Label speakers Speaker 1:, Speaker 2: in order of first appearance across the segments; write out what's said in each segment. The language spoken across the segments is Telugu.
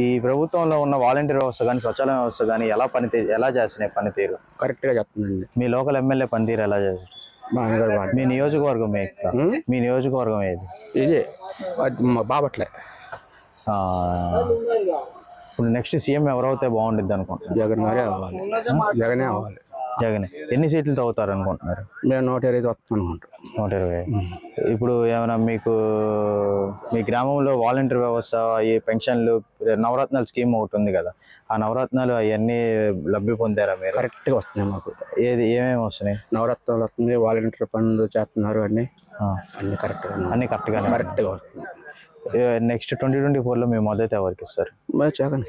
Speaker 1: ఈ ప్రభుత్వంలో ఉన్న వాలంటీర్ వ్యవస్థ కానీ స్వచ్ఛాలయ వ్యవస్థ కానీ ఎలా చేస్తున్నాయి పనితీరు?
Speaker 2: కరెక్ట్గా చెప్తుందండి.
Speaker 1: మీ లోకల్ ఎమ్మెల్యే పనితీరు ఎలా చేస్తారు? మీ నియోజకవర్గం మీ నియోజకవర్గం ఏది?
Speaker 2: ఇదే బాపట్లే.
Speaker 1: ఇప్పుడు నెక్స్ట్ సీఎం ఎవరైతే బాగుంటుంది అనుకుంటున్నారు?
Speaker 2: జగన్ గారే అవ్వాలి. జగనే అవ్వాలి.
Speaker 1: జగనే. ఎన్ని సీట్లతో అవుతారు అనుకుంటున్నారు?
Speaker 2: మేము 120 వస్తాం అనుకుంటాం.
Speaker 1: 120. ఇప్పుడు ఏమైనా మీ గ్రామంలో వాలంటీర్ వ్యవస్థ, ఈ పెన్షన్లు, నవరత్నాల స్కీమ్ ఒకటి ఉంది కదా, ఆ నవరత్నాలు అవన్నీ లబ్ధి పొందారా మీరు?
Speaker 2: కరెక్ట్గా వస్తున్నాయి మాకు.
Speaker 1: ఏమేమి వస్తున్నాయి?
Speaker 2: నవరత్నాలు వస్తుంది, వాలంటీర్ పనులు చేస్తున్నారు, అన్ని
Speaker 1: కరెక్ట్గా
Speaker 2: వస్తుంది.
Speaker 1: నెక్స్ట్ 2024లో మీ మద్దతు ఎవరికి ఇస్తారు?
Speaker 2: జగన్.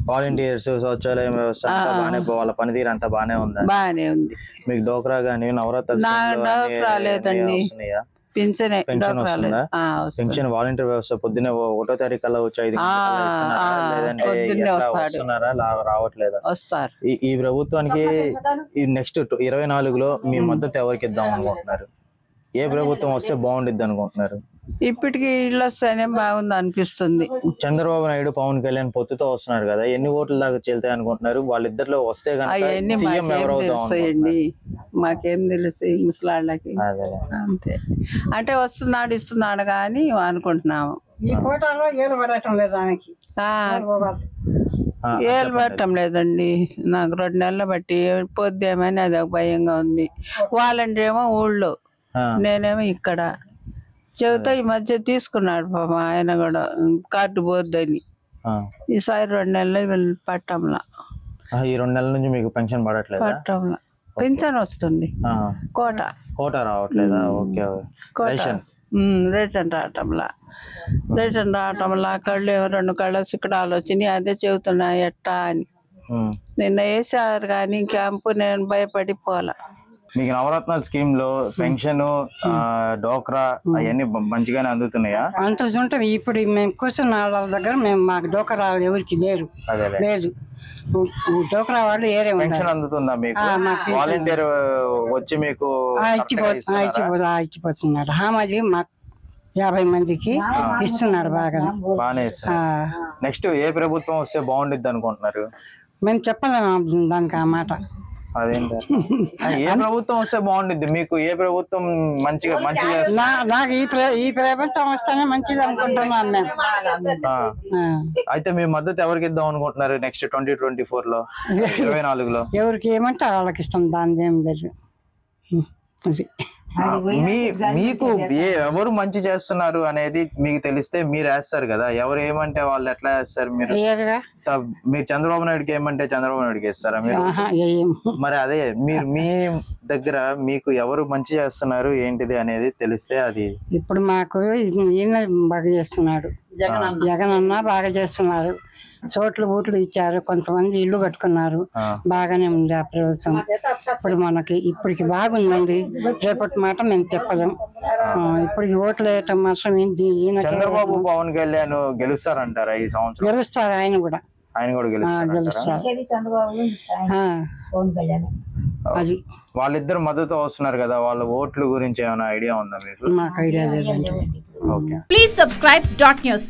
Speaker 1: వాలంటీర్స్, స్వచ్ఛాలయం వ్యవస్థ వాళ్ళ పనితీరు అంతా బానే ఉందా?
Speaker 3: బానే ఉంది.
Speaker 1: మీకు డోక్రా గానీ నవరత్నాలు పెన్షన్ వాలంటీర్ వ్యవస్థ పొద్దున్నే 1వ తారీఖు కల్లా వచ్చి 5 లేదంటే వస్తున్నారా రావట్లేదా?
Speaker 3: వస్తారు.
Speaker 1: ఈ ప్రభుత్వానికి ఈ నెక్స్ట్ 24లో మీ మద్దతు ఎవరికి ఇద్దాం అనుకుంటున్నారు? ఏ ప్రభుత్వం వస్తే బాగుండిద్ది అనుకుంటున్నారు?
Speaker 3: ఇప్పటికి ఇల్లు వస్తేనే బాగుంది అనిపిస్తుంది.
Speaker 1: చంద్రబాబు నాయుడు, పవన్ కళ్యాణ్ పొత్తుతో వస్తున్నారు కదా, ఎన్ని ఓట్ల దాకా చెల్తాయి అనుకుంటున్నారు? వాళ్ళిద్దరిలో వస్తే సీఎం ఎవరవుతాయండి?
Speaker 3: మాకేం తెలుసు ముసలాళ్ళకి. అంతే అంటే వస్తున్నాడు ఇస్తున్నాడు కానీ అనుకుంటున్నాము.
Speaker 4: ఈ కోటాలో ఏలు పడటం లేదు, దానికి
Speaker 3: ఏలు పడటం లేదండి. నాకు 2 నెలలు బట్టి పొద్దేమని అది ఒక భయంగా ఉంది. వాళ్ళంటే ఏమో ఊళ్ళో, నేనేమో ఇక్కడ. చెబుతా ఈ మధ్య తీసుకున్నాడు పాప ఆయన కూడా కార్డు పోద్దని. ఈసారి 2 నెలలు పట్టంలా.
Speaker 1: ఈ 2 నెలల నుంచి మీకు పెన్షన్ పడట్లేదు?
Speaker 3: పట్టంలా పింఛన్ వస్తుంది.
Speaker 1: కోట రావట్లేదా? ఓకే.
Speaker 3: రేషన్ రావటంలా కళ్ళు 2 కళ్ళు సిక్కడాలు వచ్చినాయి. అదే చెబుతున్నా ఎట్టా అని. నిన్న వేసారు కానీ క్యాంపు నేను భయపడిపోలా.
Speaker 1: మీకు నవరత్నాల స్కీమ్ లో పెన్షన్, డోక్రా అవన్నీ మంచిగానే అందుతున్నాయా?
Speaker 4: అంటుంటాం. ఇప్పుడు మేము కూర్చున్న వాళ్ళ దగ్గర మాకు డోక్రా ఎవరికి లేదు. డోక్రా వాళ్ళు ఏరే
Speaker 1: పెన్షన్ అందుతుందా మీకు? వాలంటీర్ వచ్చి మీకు
Speaker 4: ఇచ్చిపోతున్నాడు. హామాజీ మాకు 50 మందికి ఇస్తున్నాడు.
Speaker 1: బాగానే ఇస్తున్నారు. నెక్స్ట్ ఏ ప్రభుత్వం వస్తే బాగుండిద్ది అనుకుంటున్నారు?
Speaker 4: మేము చెప్పలేము దానికి ఆ మాట.
Speaker 1: ఏ ప్రభుత్వం వస్తే బాగుండిద్ది మీకు? ఏ ప్రభుత్వం మంచిగా
Speaker 4: నాకు ఈ ప్రభుత్వం వస్తేనే మంచిది అనుకుంటున్నాను నేను.
Speaker 1: అయితే మీ మద్దతు ఎవరికి ఇద్దాం అనుకుంటున్నారు నెక్స్ట్ 2024లో 24లో?
Speaker 4: ఎవరికి ఏమంటే వాళ్ళకి ఇష్టం, దాని ఏం లేదు.
Speaker 1: మీకు ఎవరు మంచి చేస్తున్నారు అనేది మీకు తెలిస్తే మీరు వేస్తారు కదా. ఎవరు ఏమంటే వాళ్ళు ఎట్లా వేస్తారు? మీరు చంద్రబాబు నాయుడుకి ఏమంటే చంద్రబాబు నాయుడుకి వేస్తారా మీరు? మరి అదే మీ దగ్గర మీకు ఎవరు మంచి చేస్తున్నారు ఏంటిది అనేది తెలిస్తే అది.
Speaker 4: ఇప్పుడు మాకు ఈయన బాగా చేస్తున్నాడు, జగన్ అన్న బాగా చేస్తున్నారు. చోట్లు బూట్లు ఇచ్చారు, కొంతమంది ఇల్లు కట్టుకున్నారు. బాగానే ఉంది ఆ ప్రభుత్వం. ఇప్పుడు మనకి ఇప్పటికి బాగుందండి. రేపటి మాట మేము చెప్పలేం. ఇప్పటికి ఓట్లు వేయటం మాత్రం
Speaker 1: చంద్రబాబు, పవన్ కళ్యాణ్ గెలుస్తారంటారా ఈ సంవత్సరం?
Speaker 4: గెలుస్తారు. ఆయన కూడా
Speaker 1: గెలుస్తారు.
Speaker 4: అది
Speaker 1: వాళ్ళిద్దరు మద్దతు వస్తున్నారు కదా, వాళ్ళ ఓట్ల గురించి ఏమైనా ఐడియా ఉందా మీకు?
Speaker 4: మాకు ఐడియా లేదండి.
Speaker 1: ఓకే.
Speaker 5: Please subscribe .news.